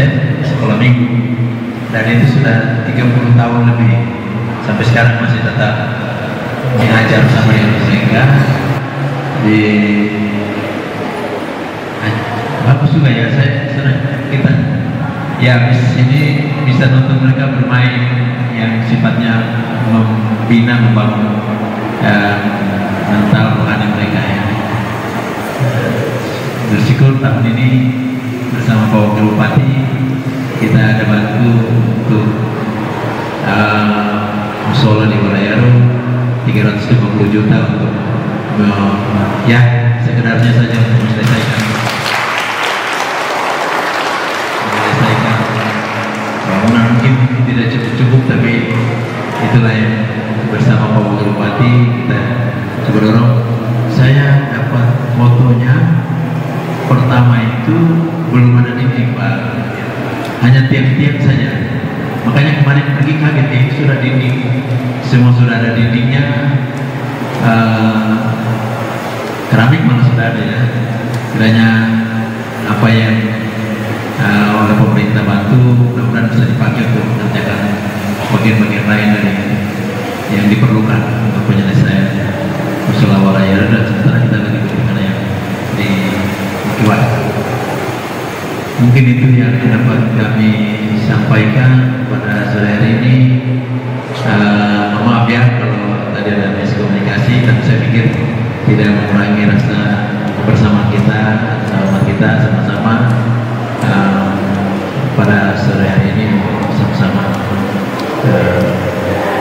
asisten sekolah minggu, dan itu sudah 30 tahun lebih, sampai sekarang masih tetap mengajar sama yang mereka di bagus juga ya. Saya senang kita ya di sini bisa nonton mereka bermain yang sifatnya membina, membangun mental rohani mereka ya. Bersyukur tahun ini bersama Pak Wakil Bupati kita ada bantu untuk musola di Walayaro 350 juta untuk ya sekedarnya saja untuk menyelesaikan bangunan. Mungkin tidak cukup, tapi itulah yang bersama Pak Wakil Bupati kita coba dorong. Saya dapat fotonya pertama itu belum ada dinding Pak, hanya tiang-tiang saja. Makanya kemarin pergi kaget, sudah dinding, semua sudah ada dindingnya. Keramik malah sudah ada ya. Kiranya apa yang oleh pemerintah bantu mudah-mudahan bisa dipakai untuk mengerjakan bagian-bagian lain dari yang diperlukan untuk penyelesaian musola Walayaro, dan sementara kita lagi berikan yang di Bukiwat. Mungkin itu yang dapat kami sampaikan pada sore hari ini. Maaf ya kalau tadi ada miskomunikasi, dan saya pikir tidak mengurangi rasa bersama kita, sama kita sama-sama pada sore hari ini sama-sama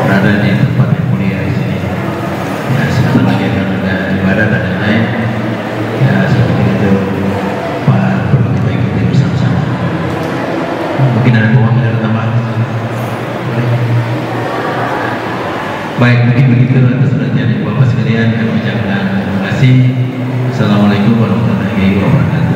berada di tempat yang mulia di sini. Ya, sebentar lagi akan ada ibadah dan lain-lain. Ya, saya pikir itu perlu kita ikuti bersama-sama. Mungkin ada yang tambah. Baik, mungkin begitu atas perhatian Ibu Bapak sekalian. Kami ucapkan terima kasih. Assalamualaikum warahmatullahi wabarakatuh.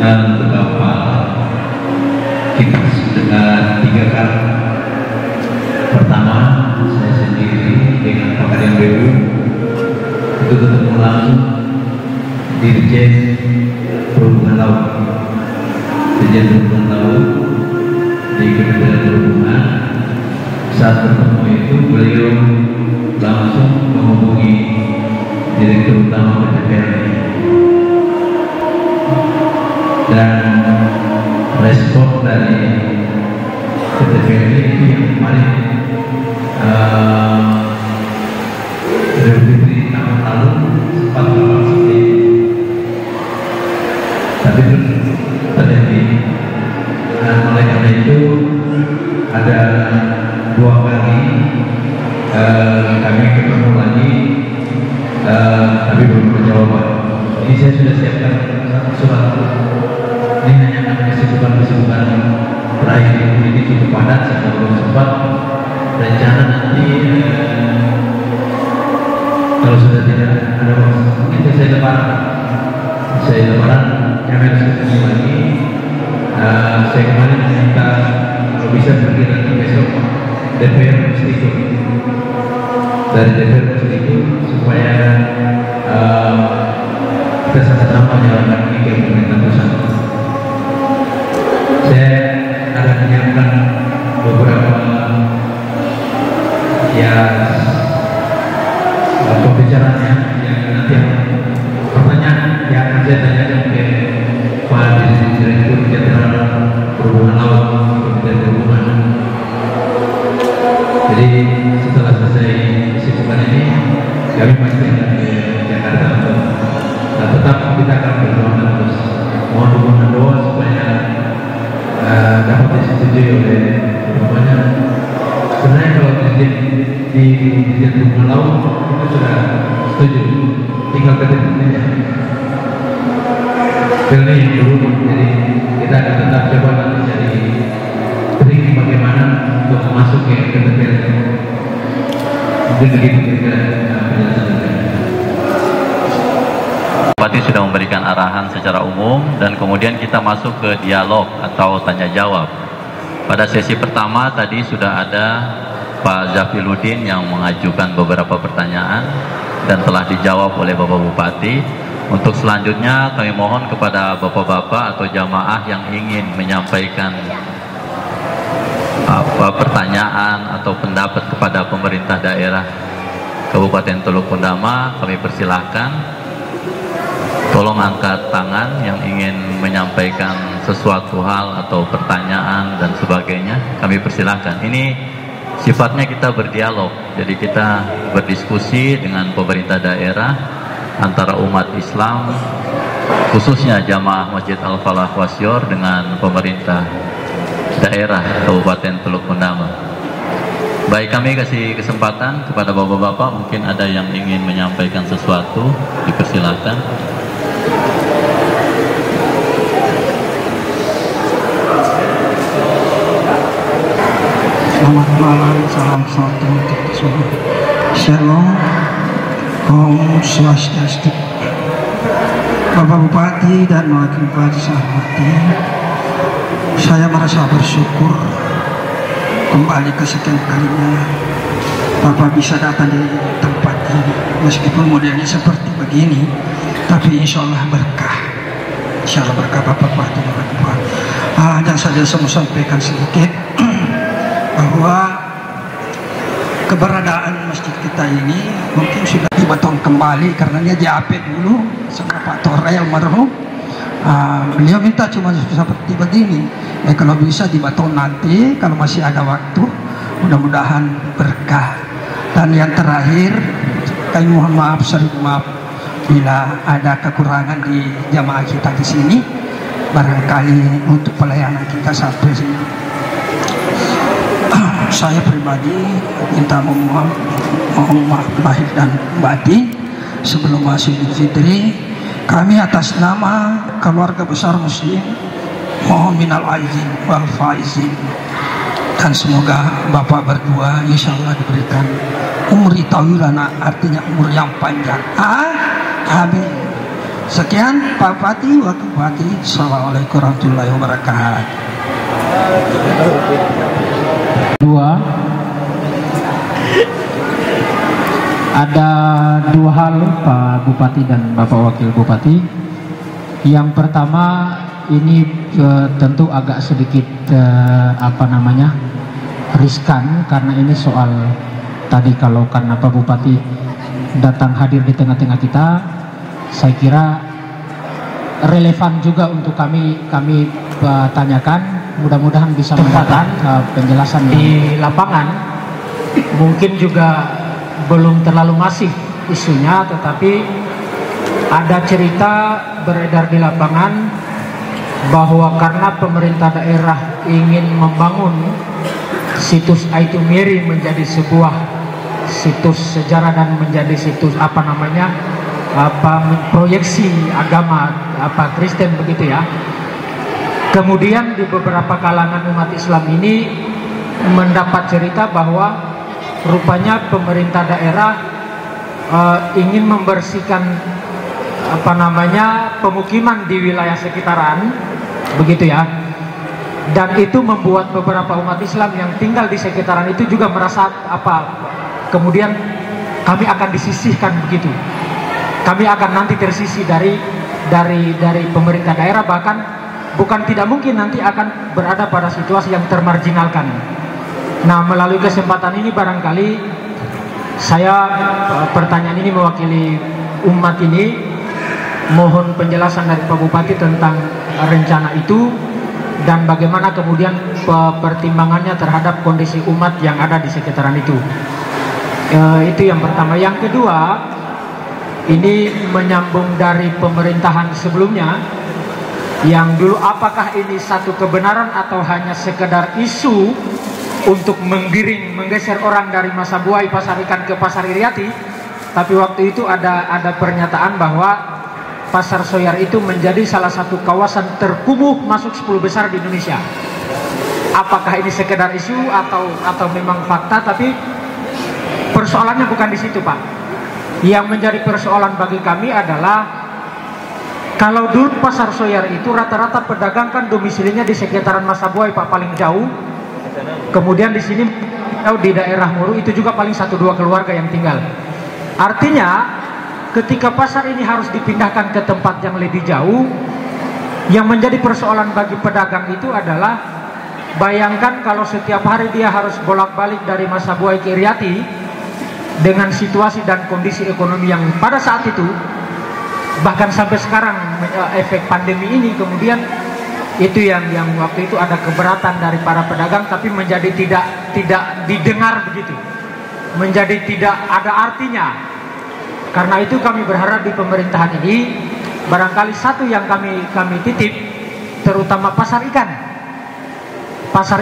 untuk kapal kita sudah 3 kali. Pertama saya sendiri dengan Pak Kadin BU itu ketemu langsung Dirjen Perhubungan Laut, Dirjen Perhubungan Laut di Kementerian Perhubungan. Saat bertemu itu beliau langsung menghubungi Direktur Utama PT PLN dan respon dari PT PLN itu yang kemarin Idul Fitri tahun lalu sempat berlangsung seperti itu, tapi belum terjadi. Dan oleh karena itu ada 2 kali kami ketemu lagi, tapi belum berjawaban. Ini saya sudah siapkan surat. Ini hanya kesibukan terakhir ini cukup padat, saya belum sempat. Rencana nanti kalau sudah tidak ada waktu, itu saya lebaran kami harus ketemu lagi. Saya kemarin minta kalau bisa pergi nanti besok DPR mesti ikut, dari DPR mesti ikut supaya kita sama-sama menjalankan ini ke pemerintah pusat. Saya ada menyiapkan beberapa pembicaranya yang nanti pertanyaan yang akan saya tanyakan ke Pak Direktur Jenderal Perhubungan Laut Kementerian Perhubungan. Jadi setelah selesai kesibukan ini kami pasti akan ke Jakarta untuk tetap kita akan berdoa terus. Mohon dukungan doa supaya dapat disetujui oleh semuanya. Sebenarnya kalau di Dirjen Perhubungan Laut itu sudah setuju, tinggal ketentuannya. Ini yang dulu, jadi kita akan tetap coba nanti jadi trik bagaimana untuk masuk ke KTPL. Mungkin begitu kira-kira penjelasan. Bupati sudah memberikan arahan secara umum dan kemudian kita masuk ke dialog atau tanya jawab. Pada sesi pertama tadi sudah ada Pak Zafiluddin yang mengajukan beberapa pertanyaan dan telah dijawab oleh Bapak Bupati. Untuk selanjutnya kami mohon kepada bapak-bapak atau jamaah yang ingin menyampaikan pertanyaan atau pendapat kepada pemerintah daerah Kabupaten Teluk Kundama, kami persilahkan. Tolong angkat tangan yang ingin menyampaikan sesuatu hal atau pertanyaan dan sebagainya, kami persilahkan. Ini sifatnya kita berdialog, jadi kita berdiskusi dengan pemerintah daerah, antara umat Islam khususnya jamaah Masjid Al-Falah Wasyor dengan pemerintah daerah Kabupaten Teluk Kundama. Baik, kami kasih kesempatan kepada bapak-bapak, mungkin ada yang ingin menyampaikan sesuatu, dipersilakan. Selamat malam, salam satu untuk semua. Shalom, Om Swastiastu. Bapak Bupati dan Wakil Bupati Sahmati, saya merasa bersyukur kembali kesekian kalinya Bapak bisa datang di tempat ini. Meskipun modelnya seperti begini, tapi insya Allah berkah. Insya Allah berkah Bapak Bupati dan Wakil Bupati. Dan saya mau sampaikan sedikit bahwa keberadaan masjid kita ini mungkin sudah dibeton kembali karena dia JAP dulu sama Pak Torel almarhum. Beliau minta cuma seperti begini. Kalau bisa dibeton nanti kalau masih ada waktu, mudah-mudahan berkah. Dan yang terakhir, kami mohon maaf, sering maaf bila ada kekurangan di jamaah kita di sini. Barangkali untuk pelayanan kita sampai sini. Saya pribadi minta mohon maaf lahir dan batin sebelum masuk Idul Fitri. Kami atas nama keluarga besar Muslim mohon minal aizin wal faizin, dan semoga Bapak berdua insya Allah diberikan umur tawilana, artinya umur yang panjang. Amin. Sekian Pak Bupati, Wakil Bupati. Assalamualaikum warahmatullahi wabarakatuh. Ada dua hal Pak Bupati dan Bapak Wakil Bupati. Yang pertama ini tentu agak sedikit riskan, karena ini soal tadi kalau karena Pak Bupati datang hadir di tengah-tengah kita, saya kira relevan juga untuk kami tanyakan. Mudah-mudahan bisa mendapatkan penjelasan di lapangan. Mungkin juga belum terlalu masif isunya, tetapi ada cerita beredar di lapangan bahwa karena pemerintah daerah ingin membangun situs Aitumiri menjadi sebuah situs sejarah dan menjadi situs proyeksi agama Kristen begitu ya. Kemudian di beberapa kalangan umat Islam ini mendapat cerita bahwa rupanya pemerintah daerah ingin membersihkan pemukiman di wilayah sekitaran begitu ya, dan itu membuat beberapa umat Islam yang tinggal di sekitaran itu juga merasa kemudian kami akan disisihkan begitu, kami akan nanti tersisih dari pemerintah daerah, bahkan bukan tidak mungkin nanti akan berada pada situasi yang termarginalkan. Nah, melalui kesempatan ini barangkali saya pertanyaan ini mewakili umat ini, mohon penjelasan dari Pak Bupati tentang rencana itu dan bagaimana kemudian pertimbangannya terhadap kondisi umat yang ada di sekitaran itu. Itu yang pertama. Yang kedua, ini menyambung dari pemerintahan sebelumnya yang dulu, apakah ini satu kebenaran atau hanya sekedar isu untuk menggeser orang dari Masabuai Pasar Ikan ke Pasar Iriati. Tapi waktu itu ada pernyataan bahwa Pasar Soyar itu menjadi salah satu kawasan terkumuh masuk 10 besar di Indonesia. Apakah ini sekedar isu atau memang fakta? Tapi persoalannya bukan di situ, Pak. Yang menjadi persoalan bagi kami adalah kalau dulu Pasar Soyar itu rata-rata pedagang kan domisilinya di sekitaran Masabuai, Pak, paling jauh. Kemudian di sini di daerah Muru itu juga paling 1-2 keluarga yang tinggal. Artinya ketika pasar ini harus dipindahkan ke tempat yang lebih jauh, yang menjadi persoalan bagi pedagang itu adalah, bayangkan kalau setiap hari dia harus bolak-balik dari Masabuai ke Iriati dengan situasi dan kondisi ekonomi yang pada saat itu, bahkan sampai sekarang efek pandemi ini, kemudian itu yang waktu itu ada keberatan dari para pedagang, tapi menjadi tidak didengar begitu, menjadi tidak ada artinya. Karena itu kami berharap di pemerintahan ini barangkali satu yang kami titip, terutama pasar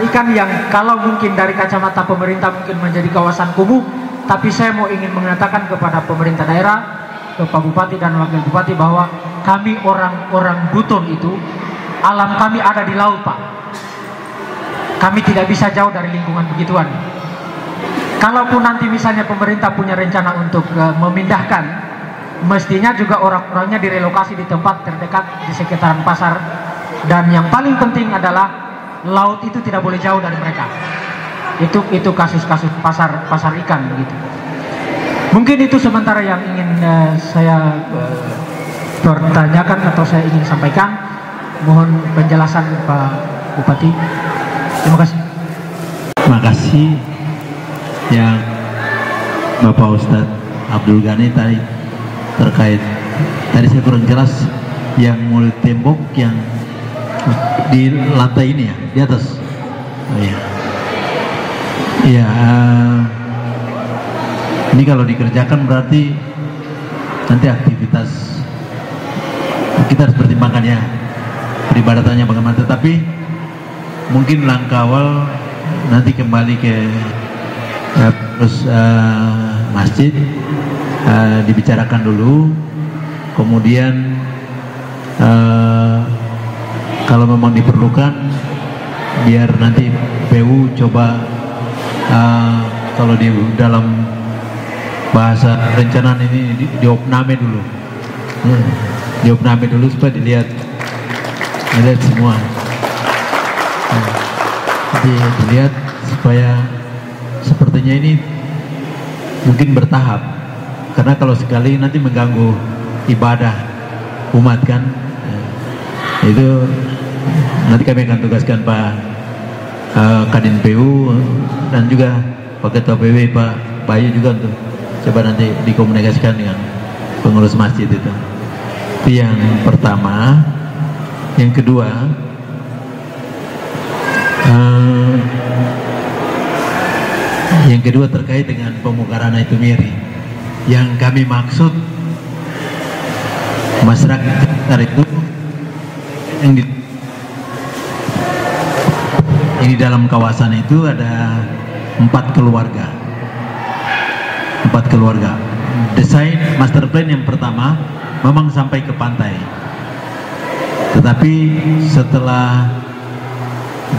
ikan yang kalau mungkin dari kacamata pemerintah mungkin menjadi kawasan kumuh, tapi saya mau ingin mengatakan kepada pemerintah daerah, ke Pak Bupati dan Wakil Bupati, bahwa kami orang Buton itu, alam kami ada di laut, Pak. Kami tidak bisa jauh dari lingkungan begituan. Kalaupun nanti misalnya pemerintah punya rencana untuk memindahkan, mestinya juga orang-orangnya direlokasi di tempat terdekat di sekitaran pasar. Dan yang paling penting adalah laut itu tidak boleh jauh dari mereka. Itu kasus-kasus pasar ikan begitu. Mungkin itu sementara yang ingin saya pertanyakan atau saya ingin sampaikan. Mohon penjelasan Pak Bupati. Terima kasih. Terima kasih yang Bapak Ustadz Abdul Ghani tadi terkait, tadi saya kurang jelas yang mulai tembok yang di lantai ini ya, di atas. Oh iya. Iya, ini kalau dikerjakan berarti nanti aktivitas kita harus pertimbangkan ya, peribadatannya bagaimana. Tetapi mungkin langkah awal nanti kembali ke masjid, dibicarakan dulu, kemudian kalau memang diperlukan biar nanti PU coba kalau di dalam bahasa rencanaan ini diopname dulu, diopname dulu supaya dilihat semua. Jadi dilihat supaya sepertinya ini mungkin bertahap, karena kalau sekali nanti mengganggu ibadah umat kan. Itu nanti kami akan tugaskan Pak Kadin PU dan juga Pak Ketua PW Pak Bayu juga untuk coba nanti dikomunikasikan dengan pengurus masjid itu. Itu yang pertama. Yang kedua, terkait dengan pemugaran itu miri. Yang kami maksud masyarakat sekitar itu yang di dalam kawasan itu ada 4 keluarga. Desain master plan yang pertama memang sampai ke pantai, tetapi setelah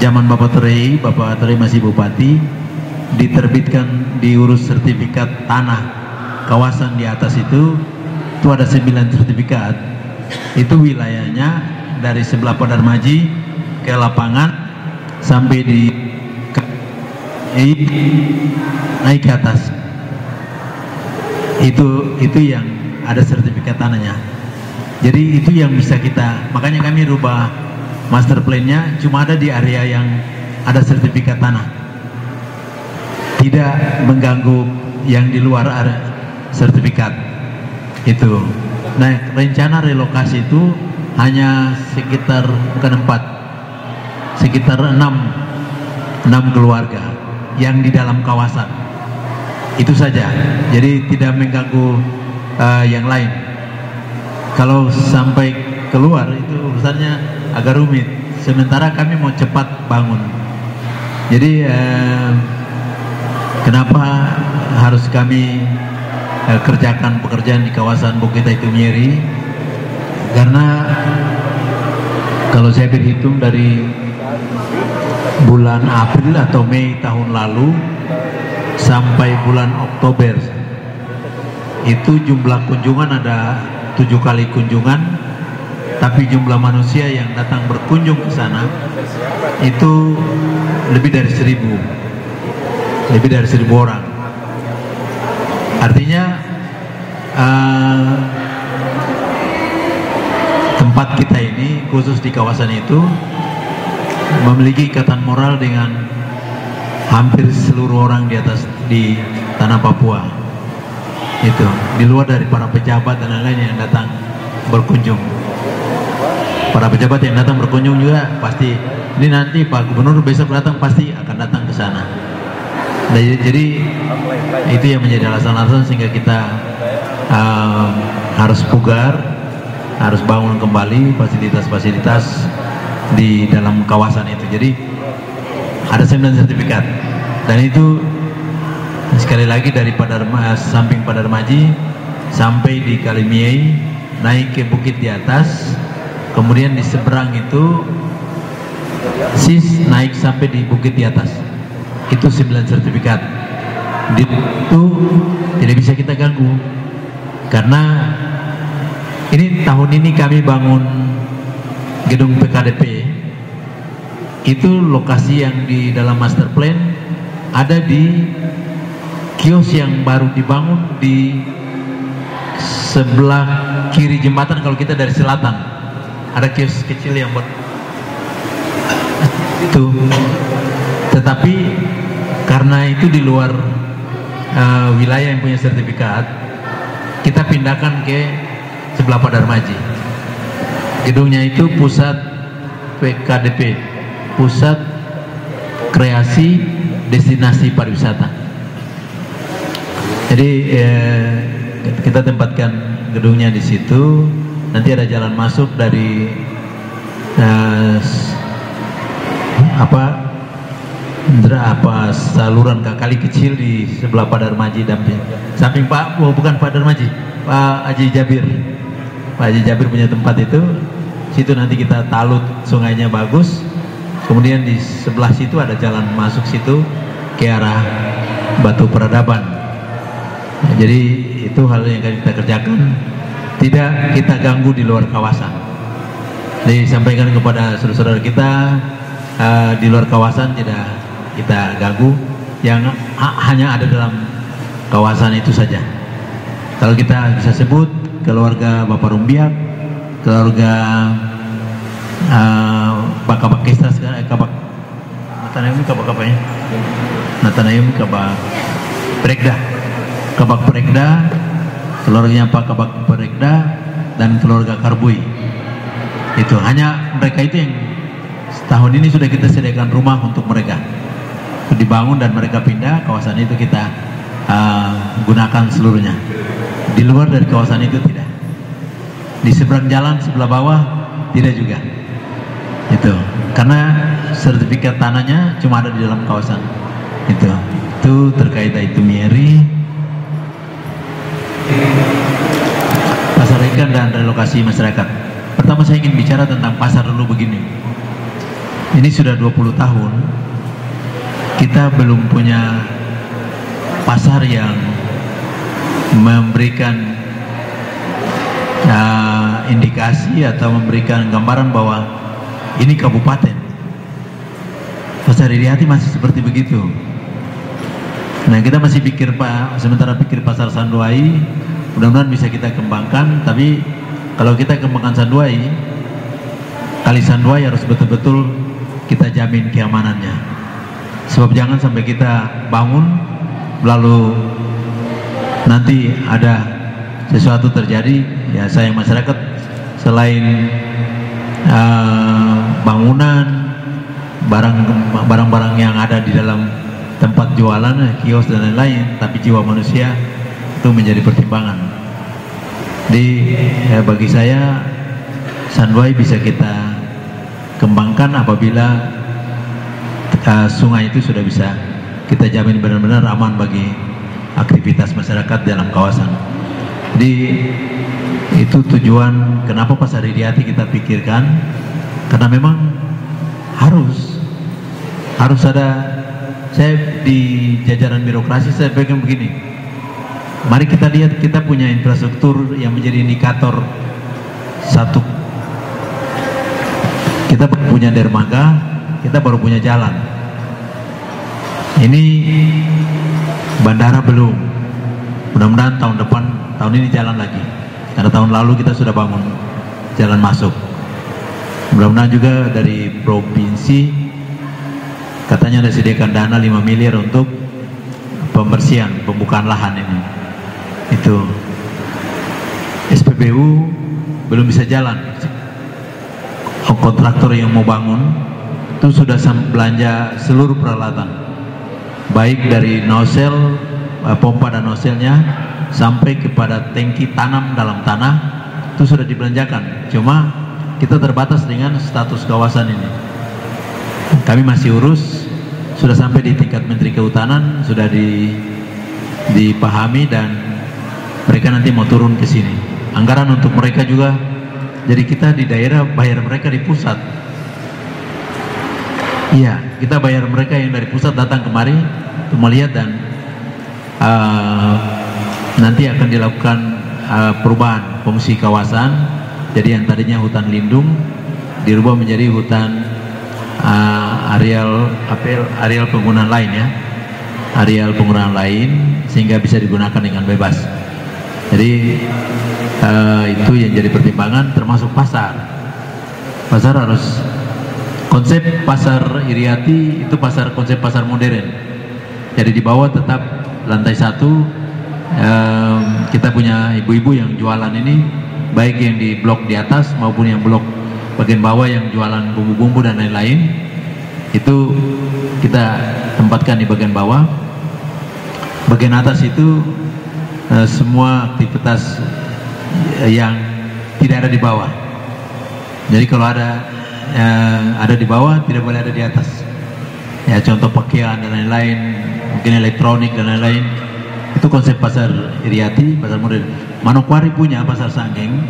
zaman Bapak Tori masih bupati, diterbitkan, diurus sertifikat tanah kawasan di atas itu ada 9 sertifikat. Itu wilayahnya dari sebelah Padarmaji ke lapangan sampai naik ke atas. Itu yang ada sertifikat tanahnya. Jadi itu yang bisa kita, makanya kami rubah master plan-nya cuma ada di area yang ada sertifikat tanah, tidak mengganggu yang di luar area sertifikat itu. Nah, rencana relokasi itu hanya sekitar bukan 4, sekitar 6 keluarga yang di dalam kawasan itu saja. Jadi tidak mengganggu yang lain. Kalau sampai keluar itu urusannya agak rumit. Sementara kami mau cepat bangun. Jadi kenapa harus kami kerjakan pekerjaan di kawasan Bukit Itumieri? Karena kalau saya berhitung dari bulan April atau Mei tahun lalu sampai bulan Oktober itu jumlah kunjungan ada 7 kali kunjungan, tapi jumlah manusia yang datang berkunjung ke sana itu lebih dari 1.000 orang. Artinya tempat kita ini khusus di kawasan itu memiliki ikatan moral dengan hampir seluruh orang di tanah Papua. Itu di luar dari para pejabat dan lain-lain yang datang berkunjung. Para pejabat yang datang berkunjung juga pasti ini nanti Pak Gubernur besok datang pasti akan datang ke sana. Nah, jadi itu yang menjadi alasan-alasan sehingga kita harus pugar, harus bangun kembali fasilitas-fasilitas di dalam kawasan itu. Jadi ada 9 sertifikat, dan itu sekali lagi dari samping Padarmaji sampai di Kalimiei, naik ke bukit di atas, kemudian di seberang itu naik sampai di bukit di atas. Itu 9 sertifikat. Itu tidak bisa kita ganggu karena ini tahun ini kami bangun gedung PKDP. Itu lokasi yang di dalam master plan ada di kios yang baru dibangun di sebelah kiri jembatan. Kalau kita dari selatan ada kios kecil yang buat itu, tetapi karena itu di luar wilayah yang punya sertifikat, kita pindahkan ke sebelah Padarmaji. Gedungnya itu pusat PKDP, pusat kreasi destinasi pariwisata. Jadi kita tempatkan gedungnya di situ. Nanti ada jalan masuk dari saluran kali kecil di sebelah Padarmaji dan samping bukan Padarmaji, Pak Haji Jabir. Pak Haji Jabir punya tempat itu. Situ nanti kita talut, sungainya bagus. Kemudian di sebelah situ ada jalan masuk situ ke arah Batu Peradaban. Jadi itu hal yang akan kita kerjakan tidak kita ganggu di luar kawasan. Disampaikan kepada saudara-saudara kita di luar kawasan tidak kita ganggu, yang hanya ada dalam kawasan itu saja. Kalau kita bisa sebut keluarga Bapak Rumbiak, keluarga Pak Kabak Kestas, Kabak Natanayum, Kabak apanya? Natanayum, Kabak Perekda, Kabak Perekda, keluarganya Pak Kabak Perekda, dan keluarga Karbui. Itu hanya mereka itu yang setahun ini sudah kita sediakan rumah untuk mereka, dibangun dan mereka pindah kawasan itu, kita gunakan seluruhnya. Di luar dari kawasan itu tidak. Di seberang jalan sebelah bawah tidak juga. Itu karena sertifikat tanahnya cuma ada di dalam kawasan itu terkait itu Mieri, pasar ikan dan relokasi masyarakat. Pertama saya ingin bicara tentang pasar dulu begini. Ini sudah 20 tahun kita belum punya pasar yang memberikan indikasi atau memberikan gambaran bahwa ini kabupaten. Pasar Iriati masih seperti begitu. Nah, kita masih pikir sementara pikir pasar Sanduai, mudah-mudahan bisa kita kembangkan. Tapi kalau kita kembangkan Sanduai, kali Sanduai harus betul-betul kita jamin keamanannya. Sebab jangan sampai kita bangun lalu nanti ada sesuatu terjadi, ya sayang masyarakat, selain bangunan, barang-barang yang ada di dalam tempat jualan, kios dan lain-lain, tapi jiwa manusia itu menjadi pertimbangan. Bagi saya Sanduai bisa kita kembangkan apabila sungai itu sudah bisa kita jamin benar-benar aman bagi aktivitas masyarakat dalam kawasan. Jadi itu tujuan kenapa pasar Iriati kita pikirkan, karena memang harus ada. Saya di jajaran birokrasi saya pegang begini, mari kita lihat kita punya infrastruktur yang menjadi indikator. Satu, kita punya dermaga, kita baru punya jalan. Ini bandara belum, mudah-mudahan tahun ini jalan lagi, karena tahun lalu kita sudah bangun jalan masuk. Mudah-mudahan juga dari provinsi katanya ada sediakan dana 5 miliar untuk pembersihan, pembukaan lahan ini. Itu SPBU belum bisa jalan. Kontraktor yang mau bangun itu sudah belanja seluruh peralatan, baik dari nozzle, pompa dan nozzle-nya sampai kepada tangki tanam dalam tanah, itu sudah dibelanjakan. Cuma kita terbatas dengan status kawasan ini. Kami masih urus, sudah sampai di tingkat Menteri Kehutanan, sudah dipahami dan mereka nanti mau turun ke sini. Anggaran untuk mereka juga, jadi kita di daerah bayar mereka di pusat. Iya, kita bayar mereka yang dari pusat datang kemari untuk melihat dan nanti akan dilakukan perubahan fungsi kawasan. Jadi yang tadinya hutan lindung dirubah menjadi hutan areal penggunaan lain, ya, areal penggunaan lain, sehingga bisa digunakan dengan bebas. Jadi itu yang jadi pertimbangan, termasuk pasar harus konsep pasar Iriati itu konsep pasar modern. Jadi di bawah tetap lantai 1 kita punya ibu-ibu yang jualan ini, baik yang di blok di atas maupun yang blok bagian bawah yang jualan bumbu-bumbu dan lain-lain, itu kita tempatkan di bagian bawah. Bagian atas itu semua aktivitas yang tidak ada di bawah. Jadi kalau ada di bawah tidak boleh ada di atas. Ya, contoh pakaian dan lain-lain, mungkin elektronik dan lain-lain. Itu konsep pasar Iriati, pasar modern. Manokwari punya pasar Sanggeng,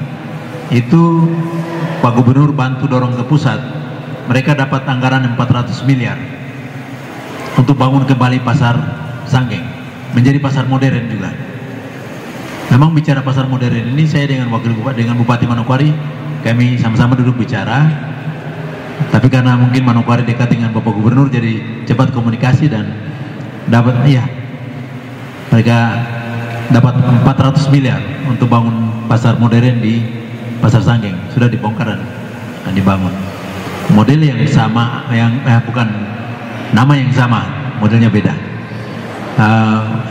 itu Pak Gubernur bantu dorong ke pusat. Mereka dapat anggaran 400 miliar untuk bangun kembali pasar Sanggeng, menjadi pasar modern juga. Memang bicara pasar modern ini saya dengan Bupati Manokwari kami sama-sama duduk bicara, tapi karena mungkin Manokwari dekat dengan Bapak Gubernur jadi cepat komunikasi dan dapat mereka dapat 400 miliar untuk bangun pasar modern di Pasar Sanggeng, sudah dibongkar dan dibangun. Model yang sama, bukan nama yang sama, modelnya beda.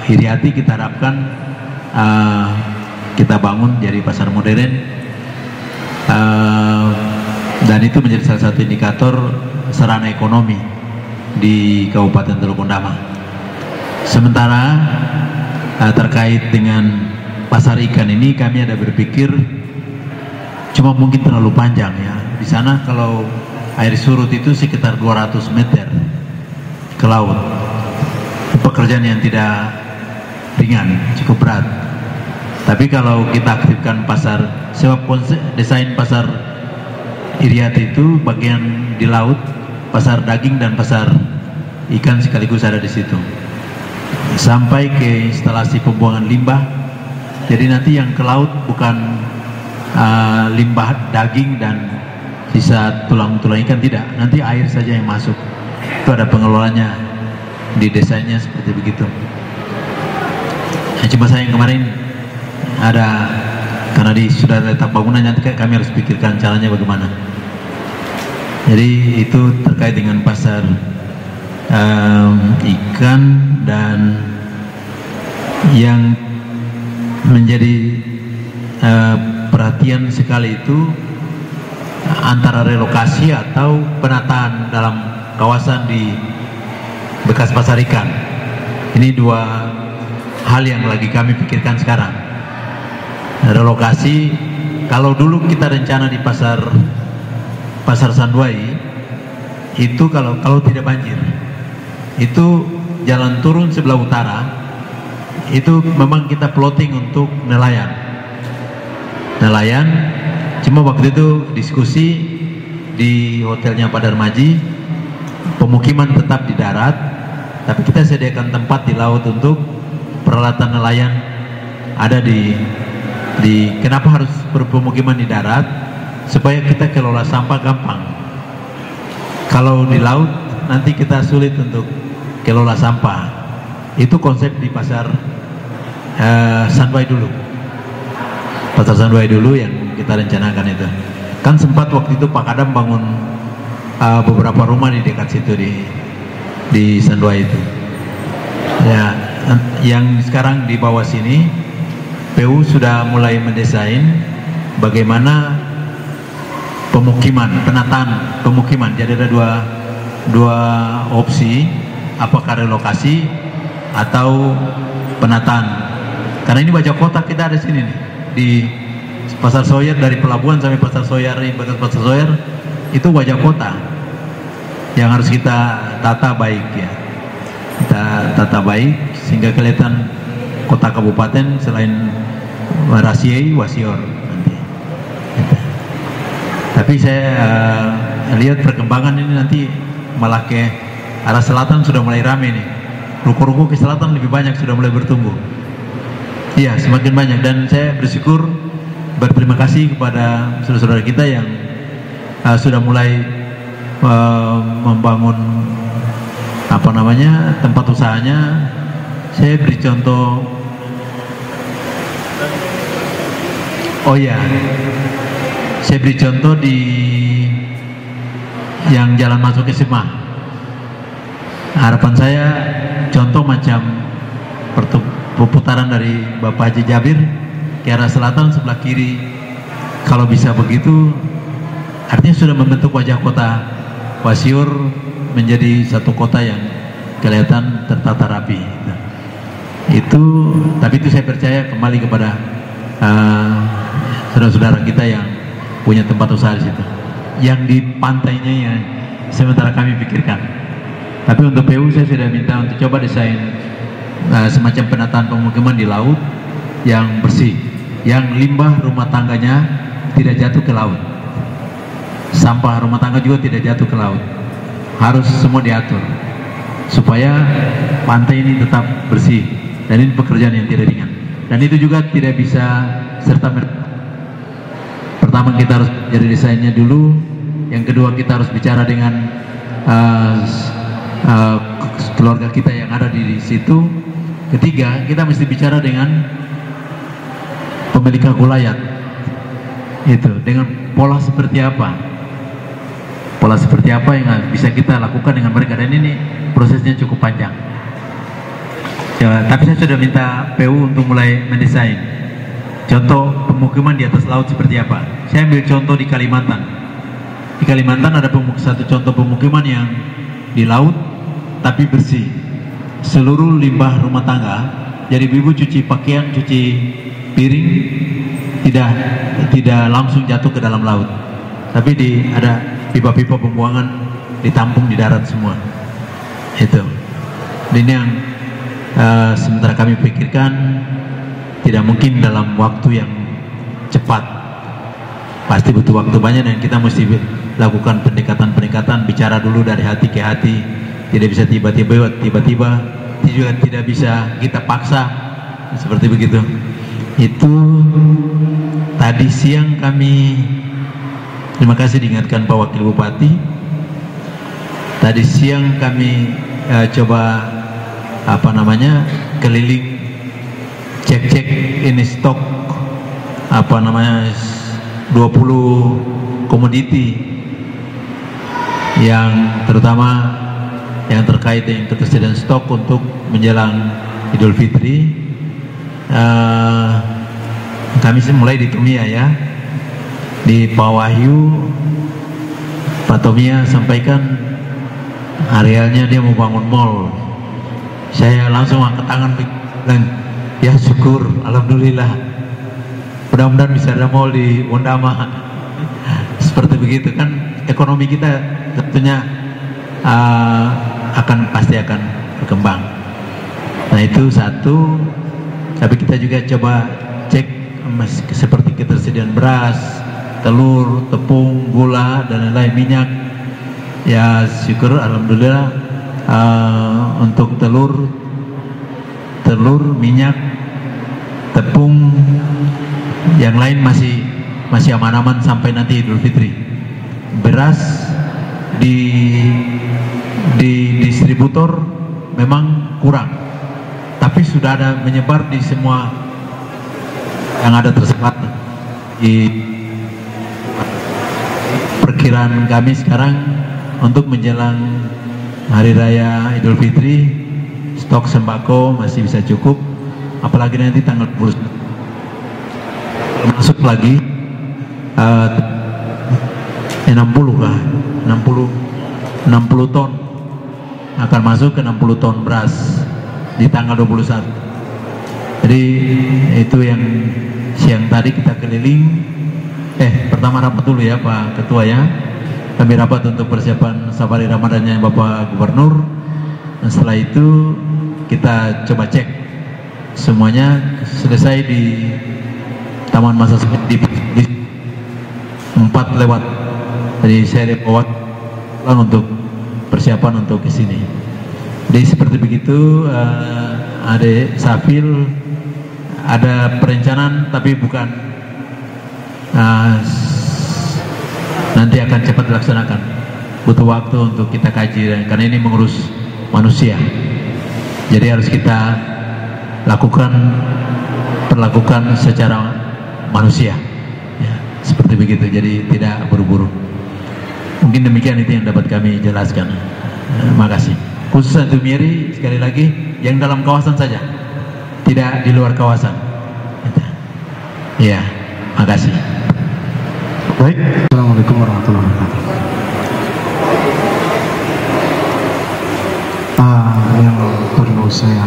Iriati kita harapkan kita bangun jadi pasar modern, dan itu menjadi salah satu indikator sarana ekonomi di Kabupaten Teluk Undama. Sementara terkait dengan pasar ikan ini kami ada berpikir cuma mungkin terlalu panjang ya. Di sana kalau air surut itu sekitar 200 meter ke laut. Pekerjaan yang tidak ringan, cukup berat. Tapi kalau kita aktifkan pasar, sebab desain pasar Iriati itu bagian di laut, pasar daging dan pasar ikan sekaligus ada di situ. Sampai ke instalasi pembuangan limbah. Jadi nanti yang ke laut bukan limbah daging dan sisa tulang-tulang ikan, tidak. Nanti air saja yang masuk. Itu ada pengelolanya di desanya seperti begitu. Cuma saya yang kemarin ada, karena sudah letak bangunan, nanti kami harus pikirkan caranya bagaimana. Jadi itu terkait dengan pasar ikan, dan yang menjadi perhatian sekali itu antara relokasi atau penataan dalam kawasan di bekas pasar ikan. Ini dua hal yang lagi kami pikirkan sekarang. Relokasi, kalau dulu kita rencana di pasar Sanduai itu kalau tidak banjir, itu jalan turun sebelah utara itu memang kita plotting untuk nelayan. Cuma waktu itu diskusi di hotelnya Pak Darmaji, pemukiman tetap di darat, tapi kita sediakan tempat di laut untuk peralatan nelayan ada di kenapa harus berpemukiman di darat? Supaya kita kelola sampah gampang. Kalau di laut nanti kita sulit untuk kelola sampah. Itu konsep di pasar Sanduai dulu. Pasar Sanduai dulu yang kita rencanakan itu. Kan sempat waktu itu Pak Kadam bangun beberapa rumah di dekat situ di Sanduai itu. Ya, yang sekarang di bawah sini PU sudah mulai mendesain bagaimana penataan pemukiman. Jadi ada dua opsi, apakah relokasi atau penataan. Karena ini wajah kota kita ada sini nih, di Pasar Soyer, dari pelabuhan sampai Pasar Soyer, bekas Pasar Soyer itu wajah kota yang harus kita tata baik ya. Kita tata baik sehingga kelihatan kota kabupaten selain Rasiai, Wasior nanti. Tapi saya lihat perkembangan ini nanti malah ke arah selatan sudah mulai rame nih. Ruko-ruko ke selatan lebih banyak, sudah mulai bertumbuh. Iya, semakin banyak, dan saya berterima kasih kepada saudara-saudara kita yang sudah mulai membangun tempat usahanya. Saya beri contoh. Saya beri contoh di yang jalan masuk ke SMA. Harapan saya contoh macam perputaran dari Bapak Haji Jabir ke arah selatan sebelah kiri. Kalau bisa begitu, artinya sudah membentuk wajah kota Wasior menjadi satu kota yang kelihatan tertata rapi. Tapi itu saya percaya kembali kepada saudara-saudara kita yang punya tempat usaha di situ. Yang di pantainya yang sementara kami pikirkan. Tapi untuk PU saya sudah minta untuk coba desain semacam penataan pemukiman di laut yang bersih, yang limbah rumah tangganya tidak jatuh ke laut, sampah rumah tangga juga tidak jatuh ke laut. Harus semua diatur supaya pantai ini tetap bersih, dan ini pekerjaan yang tidak ringan. Dan itu juga tidak bisa serta merta. Pertama kita harus jadi desainnya dulu, yang kedua kita harus bicara dengan keluarga kita yang ada di situ, ketiga kita mesti bicara dengan pemilik kulayat itu, dengan pola seperti apa yang bisa kita lakukan dengan mereka, dan ini prosesnya cukup panjang ya. Tapi saya sudah minta PU untuk mulai mendesain contoh pemukiman di atas laut seperti apa. Saya ambil contoh di Kalimantan. Di Kalimantan ada satu contoh pemukiman yang di laut tapi bersih, seluruh limbah rumah tangga. Jadi ibu cuci pakaian, cuci piring tidak langsung jatuh ke dalam laut, tapi ada pipa-pipa pembuangan ditampung di darat semua. Itu ini yang sementara kami pikirkan tidak mungkin dalam waktu yang cepat, pasti butuh waktu banyak, dan kita mesti lakukan pendekatan, bicara dulu dari hati ke hati. Tidak bisa tiba-tiba juga tidak bisa kita paksa seperti begitu. Itu tadi siang kami, terima kasih diingatkan Pak Wakil Bupati, tadi siang kami coba keliling cek ini stok 20 komoditi yang terutama yang terkait dengan ketersediaan stok untuk menjelang Idul Fitri. Kami mulai di Tomia ya, di Pak Wahyu, Pak Tomia sampaikan arealnya dia mau bangun mall. Saya langsung angkat tangan dan ya syukur, alhamdulillah, mudah-mudahan bisa ada mall di Wondama. Seperti begitu kan, ekonomi kita tentunya pasti akan berkembang. Nah itu satu. Tapi kita juga coba cek seperti ketersediaan beras, telur, tepung, gula, dan lain-lain, minyak. Ya syukur, alhamdulillah, untuk telur, minyak, tepung, yang lain masih aman-aman sampai nanti Idul Fitri. Beras di distributor memang kurang, tapi sudah ada menyebar di semua yang ada tersebar. Di perkiraan kami sekarang untuk menjelang Hari Raya Idul Fitri, stok sembako masih bisa cukup, apalagi nanti tanggal 20 masuk lagi 60 ton akan masuk ke 60 ton beras di tanggal 21. Jadi itu yang siang tadi kita keliling. Pertama rapat dulu ya Pak Ketua ya. Kami rapat untuk persiapan safari Ramadannya Bapak Gubernur. Dan setelah itu kita coba cek semuanya selesai di Taman Masa di 4 lewat. Jadi saya bawa untuk persiapan untuk ke sini. Jadi seperti begitu, Adik Safil, ada perencanaan tapi bukan nanti akan cepat dilaksanakan. Butuh waktu untuk kita kaji, karena ini mengurus manusia. Jadi harus kita perlakukan secara manusia. Ya, seperti begitu. Jadi tidak buru-buru. Mungkin demikian itu yang dapat kami jelaskan. Terima kasih. Khusus untuk Miri, sekali lagi, yang dalam kawasan saja, tidak di luar kawasan. Ya, makasih. Baik, Assalamualaikum warahmatullahi wabarakatuh. Yang perlu saya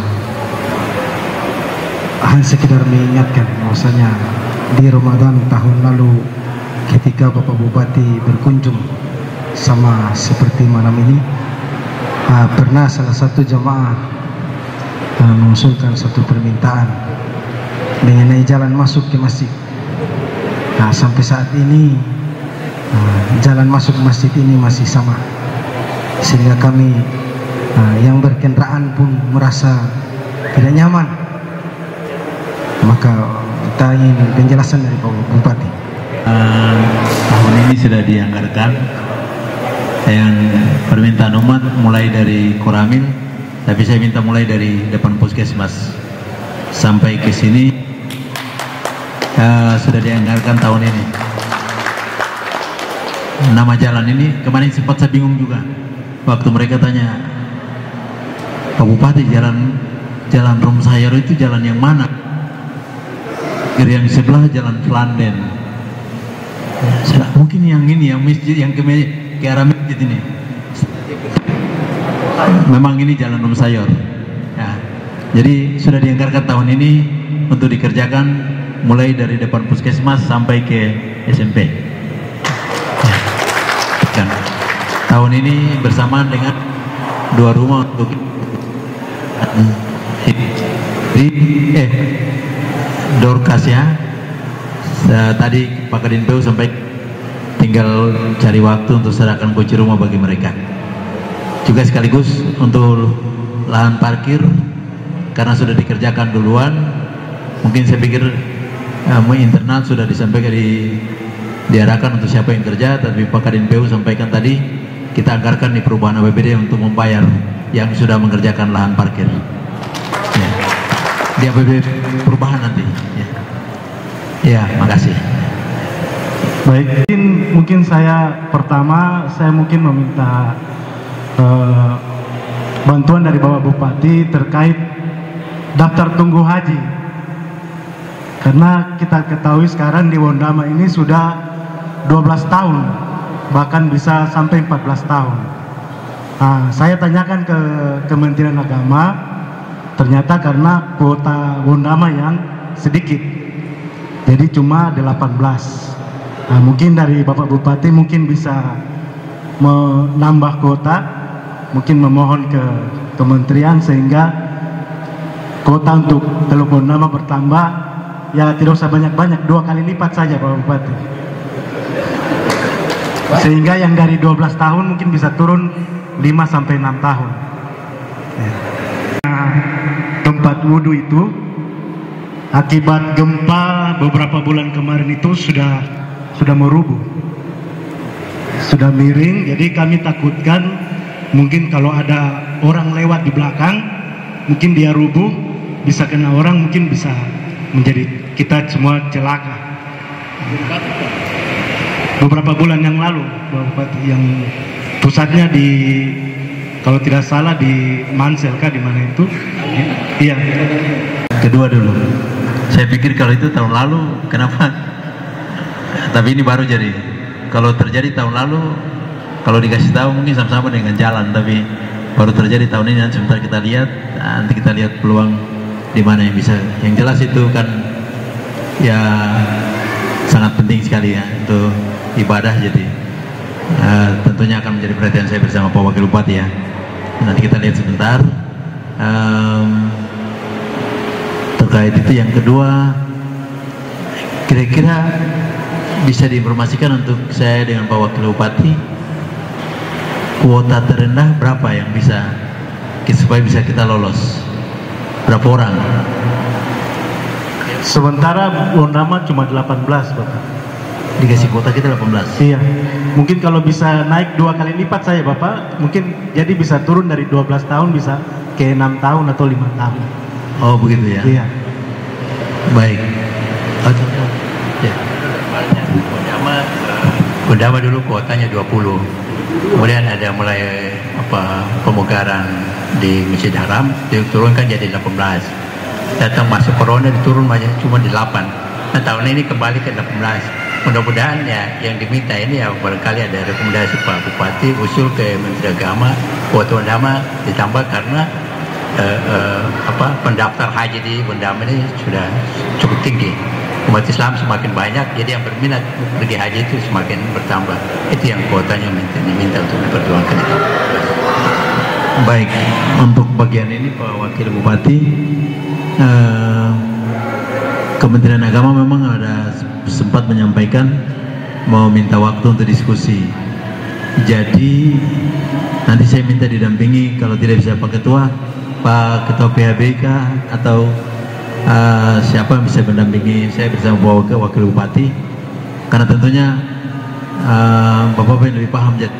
hanya sekedar mengingatkan bahwasanya di Ramadan tahun lalu ketika Bapak Bupati berkunjung sama seperti malam ini, pernah salah satu jamaah mengusulkan satu permintaan mengenai jalan masuk ke masjid. Sampai saat ini jalan masuk masjid ini masih sama, sehingga kami yang berkendaraan pun merasa tidak nyaman Maka kita ingin penjelasan dari Pak Bupati. Tahun ini sudah dianggarkan yang permintaan umat mulai dari Koramil, tapi saya minta mulai dari depan puskesmas sampai ke sini sudah dianggarkan tahun ini. Nama jalan ini kemarin sempat saya bingung juga waktu mereka tanya, Pak Bupati, jalan Romsayar itu jalan yang mana? Yang sebelah jalan Flanden. Mungkin yang ini, yang masjid yang ke arah masjid ini. Memang ini jalan Romsayar. Ya. Jadi sudah dianggarkan tahun ini untuk dikerjakan mulai dari depan puskesmas sampai ke SMP. Ya. Dan tahun ini bersamaan dengan 2 rumah untuk Dorcas ya. Tadi Pak Kadin PU sampai tinggal cari waktu untuk serahkan kunci rumah bagi mereka. Juga sekaligus untuk lahan parkir karena sudah dikerjakan duluan. Mungkin saya pikir internal sudah disampaikan diarahkan untuk siapa yang kerja, tapi Pak Kadin PU sampaikan tadi kita anggarkan di perubahan APBD untuk membayar yang sudah mengerjakan lahan parkir. Ya. Di APBD perubahan nanti. Ya. Ya, makasih. Baik, mungkin saya pertama mungkin meminta bantuan dari Bapak Bupati terkait daftar tunggu haji. Karena kita ketahui sekarang di Wondama ini sudah 12 tahun, bahkan bisa sampai 14 tahun. Nah, saya tanyakan ke Kementerian Agama, ternyata karena kuota Wondama yang sedikit, jadi cuma 18. Nah, mungkin dari Bapak Bupati mungkin bisa menambah kuota, mungkin memohon ke kementerian sehingga kuota untuk Teluk Wondama bertambah, ya tidak usah banyak-banyak, 2 kali lipat saja Bapak Bupati. Sehingga yang dari 12 tahun mungkin bisa turun 5 sampai 6 tahun. Nah, tempat wudhu itu akibat gempa beberapa bulan kemarin itu sudah merubuh, sudah miring. Jadi kami takutkan mungkin kalau ada orang lewat di belakang, mungkin dia rubuh, bisa kena orang, mungkin bisa menjadi kita semua celaka. Beberapa bulan yang lalu, Bapak, yang pusatnya di, kalau tidak salah di Manselka, di mana itu? Iya. Kedua dulu. Saya pikir kalau itu tahun lalu, kenapa? Tapi ini baru jadi. Kalau terjadi tahun lalu, kalau dikasih tahu mungkin sama-sama dengan jalan, tapi baru terjadi tahun ini. Nanti sebentar kita lihat, nanti kita lihat peluang di mana yang bisa. Yang jelas itu kan ya sangat penting sekali ya untuk ibadah, jadi tentunya akan menjadi perhatian saya bersama Pak Wakil Bupati ya. Nanti kita lihat sebentar. Terkait itu yang kedua, kira-kira bisa diinformasikan untuk saya dengan Pak Wakil Bupati, kuota terendah berapa yang bisa supaya bisa kita lolos? Berapa orang? Sementara Wondama cuma 18 Bapak. Dikasih kuota kita 18. Iya. Mungkin kalau bisa naik 2 kali lipat saya Bapak, mungkin jadi bisa turun dari 12 tahun bisa ke 6 tahun atau 5 tahun. Oh begitu ya? Iya. Baik. Ya. Wondama dulu kuotanya 20. Kemudian ada mulai pemugaran di Masjid Haram, diturunkan jadi 18. Datang masuk corona diturun aja cuma di 8. Nah tahun ini kembali ke 18. Mudah-mudahan ya yang diminta ini ya barangkali ada rekomendasi Pak Bupati usul ke Menteri Agama, kuota Wondama ditambah karena pendaftar haji di Wondama ini sudah cukup tinggi. Umat Islam semakin banyak, jadi yang berminat pergi haji itu semakin bertambah. Itu yang kuotanya diminta untuk diperjuangkan. Baik, untuk bagian ini Pak Wakil Bupati, Kementerian Agama memang ada sempat menyampaikan mau minta waktu untuk diskusi. Jadi nanti saya minta didampingi, kalau tidak bisa Pak Ketua PHBK atau siapa yang bisa mendampingi saya bersama Wakil Bupati, karena tentunya Bapak lebih paham, jadi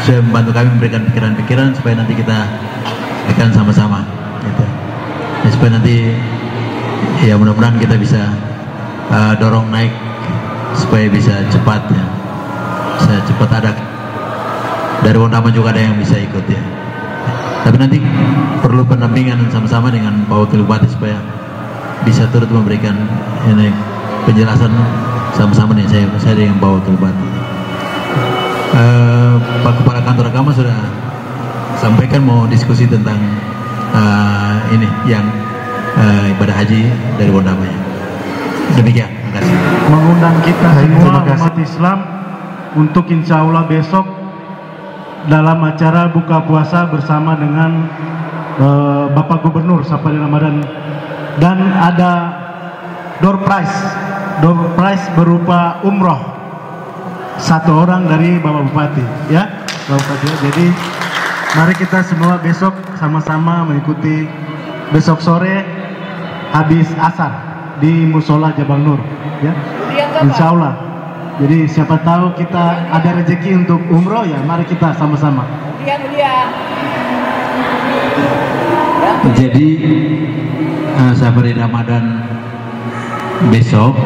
saya membantu kami memberikan pikiran-pikiran supaya nanti kita akan sama-sama gitu. Ya, supaya nanti ya mudah-mudahan kita bisa dorong naik supaya bisa cepat ya, bisa cepat ada dari Wondama juga ada yang bisa ikut ya. Tapi nanti perlu pendampingan sama-sama dengan Pak Wakil Bupati supaya bisa turut memberikan ini penjelasan sama-sama nih saya dengan Pak Wakil Bupati. Pak Kepala Kantor Agama sudah sampaikan mau diskusi tentang ini yang ibadah haji dari Wondama. Demikian, terima kasih. Mengundang kita semua umat Islam untuk insya Allah besok dalam acara buka puasa bersama dengan Bapak Gubernur Sapari Ramadan, dan ada door prize berupa umroh satu orang dari Bapak Bupati ya, Bapak Bupati. Jadi mari kita semua besok sama-sama mengikuti besok sore habis asar di Musola Jabal Nur ya, insya Allah. Jadi siapa tahu kita ada rezeki untuk umroh ya, mari kita sama-sama. Jadi Safari Ramadan besok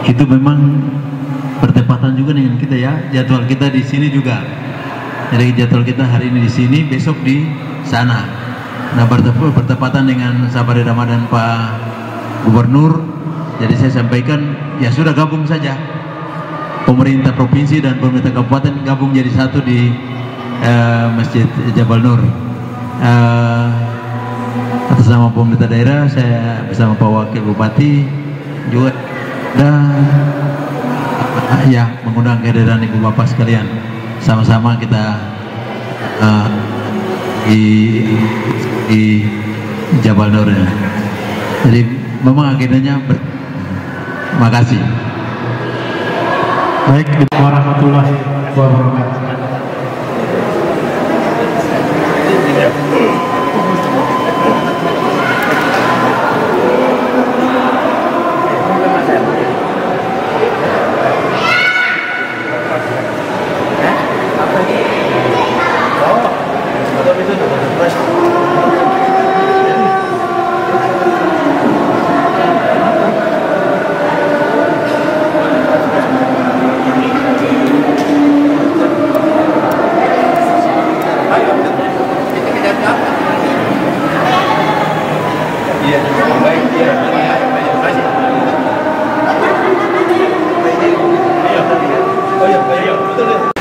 itu memang bertepatan juga dengan kita ya, jadwal kita di sini juga. Jadi jadwal kita hari ini di sini, besok di sana. Nah, bertepatan dengan Safari Ramadan Pak Gubernur, jadi saya sampaikan ya sudah gabung saja, pemerintah provinsi dan pemerintah kabupaten gabung jadi satu di Masjid Jabal Nur. Atas nama pemerintah daerah saya bersama Pak Wakil Bupati juga dan ya mengundang kehadiran ibu bapak sekalian, sama-sama kita di Jabal Nur ya. Jadi memang agendanya terima kasih. Baik, warahmatullahi wabarakatuh. Iya, baik, iya, terima kasih. Oh iya, betul.